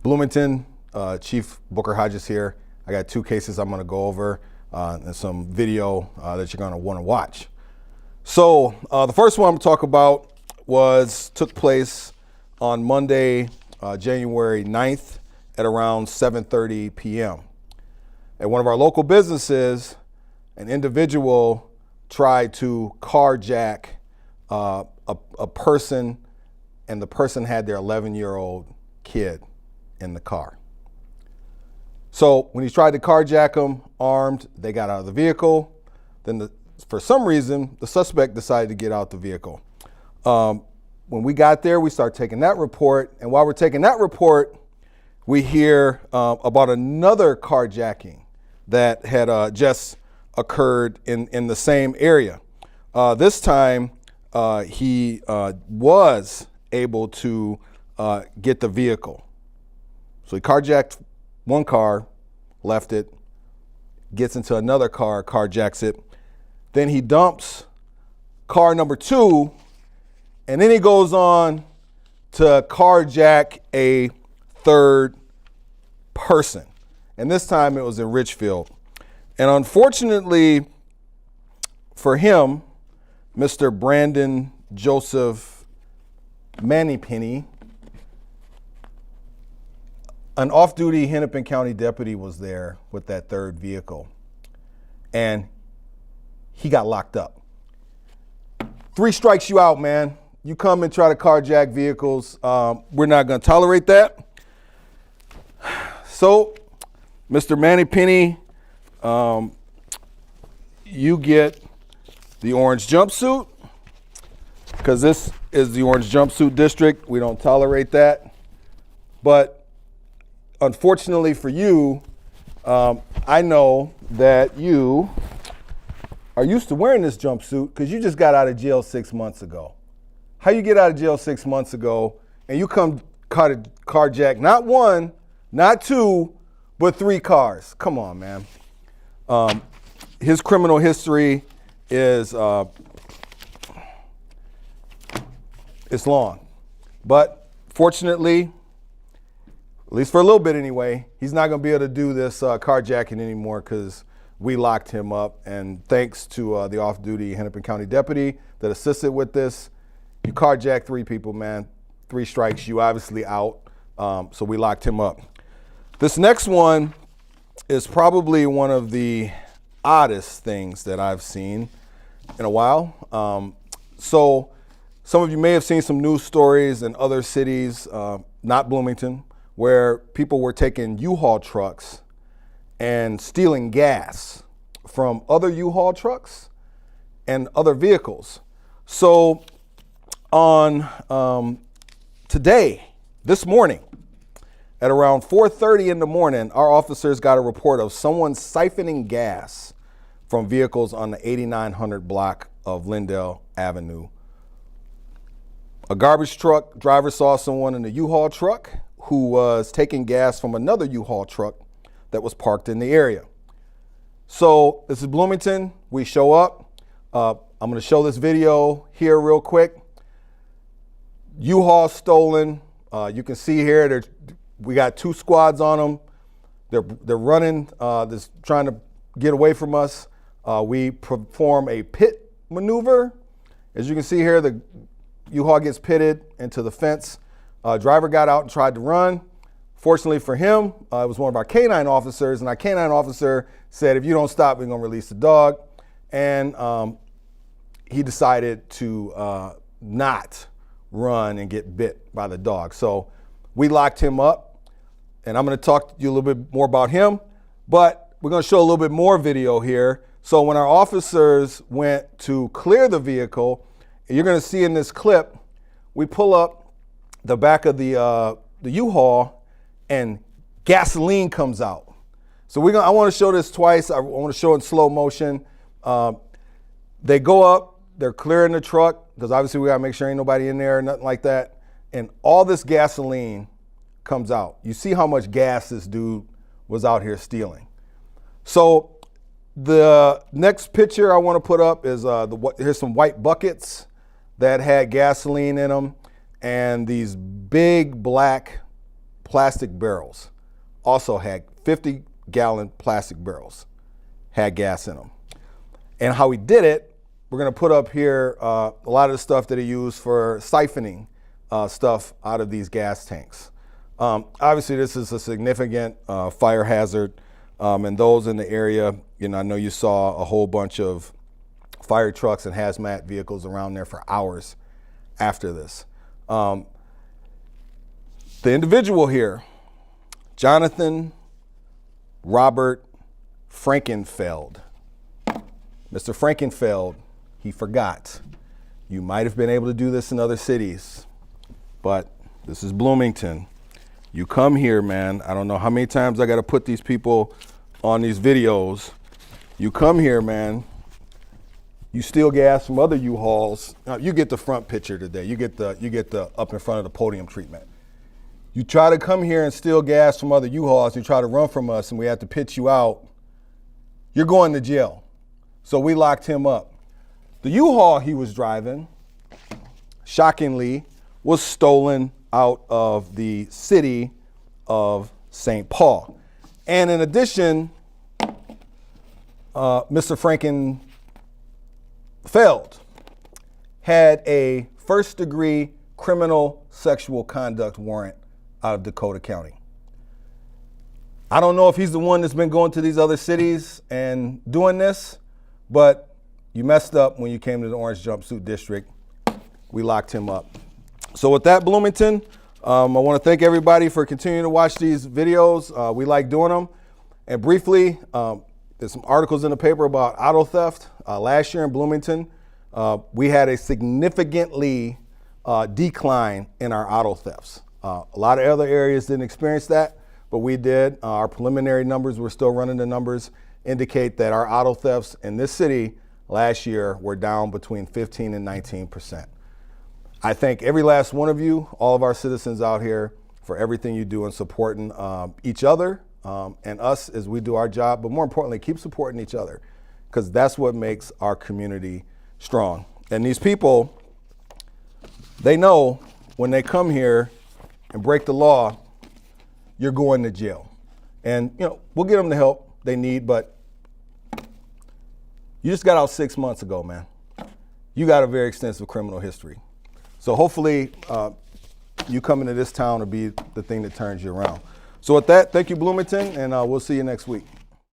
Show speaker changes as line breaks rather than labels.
Bloomington, Chief Booker Hodges here. I got two cases I'm going to go over and some video that you're going to want to watch. So the first one I'm going to talk about took place on Monday, January 9th at around 7:30 p.m. At one of our local businesses, an individual tried to carjack a person, and the person had their 11-year-old kid in the car. So when he tried to carjack them armed, they got out of the vehicle. Then for some reason, the suspect decided to get out the vehicle. When we got there, we started taking that report. And while we're taking that report, we hear about another carjacking that had just occurred in the same area. This time, he was able to get the vehicle. So he carjacked one car, left it, gets into another car, carjacks it. Then he dumps car number 2, and then he goes on to carjack a third person. And this time it was in Richfield. And unfortunately for him, Mr. Brandon Joseph Mannypenny, an off-duty Hennepin County deputy was there with that third vehicle, and he got locked up. 3 strikes you out, man. You come and try to carjack vehicles. We're not going to tolerate that. So, Mr. Mannypenny, you get the orange jumpsuit, because this is the orange jumpsuit district. We don't tolerate that. But unfortunately for you, I know that you are used to wearing this jumpsuit because you just got out of jail 6 months ago. How you get out of jail 6 months ago and you come carjack not 1, not 2, but 3 cars? Come on, man. His criminal history is it's long, but fortunately, at least for a little bit anyway, he's not going to be able to do this carjacking anymore because we locked him up. And thanks to the off-duty Hennepin County deputy that assisted with this, you carjacked 3 people, man. 3 strikes, you obviously out. So we locked him up. This next one is probably one of the oddest things that I've seen in a while. So some of you may have seen some news stories in other cities, not Bloomington, where people were taking U-Haul trucks and stealing gas from other U-Haul trucks and other vehicles. So on this morning, at around 4:30 in the morning, our officers got a report of someone siphoning gas from vehicles on the 8900 block of Lindell Avenue. A garbage truck driver saw someone in a U-Haul truck who was taking gas from another U-Haul truck that was parked in the area. So this is Bloomington. We show up. I'm going to show this video here real quick. U-Haul stolen. You can see here we got 2 squads on them. They're running, trying to get away from us. We perform a pit maneuver. As you can see here, the U-Haul gets pitted into the fence. Driver got out and tried to run. Fortunately for him, it was one of our canine officers, and our canine officer said, if you don't stop, we're going to release the dog. And he decided to not run and get bit by the dog. So we locked him up, and I'm going to talk to you a little bit more about him, but we're going to show a little bit more video here. So when our officers went to clear the vehicle, you're going to see in this clip, we pull up the back of the U-Haul, and gasoline comes out. So I want to show this twice. I want to show it in slow motion. They go up, they're clearing the truck, because obviously we got to make sure ain't nobody in there or nothing like that. And all this gasoline comes out. You see how much gas this dude was out here stealing. So the next picture I want to put up is here's some white buckets that had gasoline in them, and these big black plastic barrels, also had 50-gallon plastic barrels, had gas in them. And how he did it, we're going to put up here a lot of the stuff that he used for siphoning stuff out of these gas tanks. Obviously, this is a significant fire hazard, and those in the area, I know you saw a whole bunch of fire trucks and hazmat vehicles around there for hours after this. The individual here, Jonathan Robert Frankenfeld. Mr. Frankenfeld, he forgot. You might have been able to do this in other cities, but this is Bloomington. You come here, man. I don't know how many times I got to put these people on these videos. You come here, man. You steal gas from other U-Hauls. You get the front picture today. You get the up in front of the podium treatment. You try to come here and steal gas from other U-Hauls. You try to run from us, and we have to pitch you out. You're going to jail. So we locked him up. The U-Haul he was driving, shockingly, was stolen out of the city of St. Paul. And in addition, Mr. Frankenfeld had a first-degree criminal sexual conduct warrant out of Dakota County. I don't know if he's the one that's been going to these other cities and doing this, but you messed up when you came to the Orange Jumpsuit District. We locked him up. So with that, Bloomington, I want to thank everybody for continuing to watch these videos. We like doing them. And briefly, there's some articles in the paper about auto theft. Last year in Bloomington, we had a significantly decline in our auto thefts. A lot of other areas didn't experience that, but we did. Our preliminary numbers, we're still running the numbers, indicate that our auto thefts in this city last year were down between 15 and 19%. I thank every last one of you, all of our citizens out here, for everything you do in supporting each other and us as we do our job, but more importantly, keep supporting each other, because that's what makes our community strong. And these people, they know when they come here and break the law, you're going to jail. And we'll get them the help they need, but you just got out 6 months ago, man. You got a very extensive criminal history. So hopefully you coming to this town will be the thing that turns you around. So with that, thank you, Bloomington, and we'll see you next week.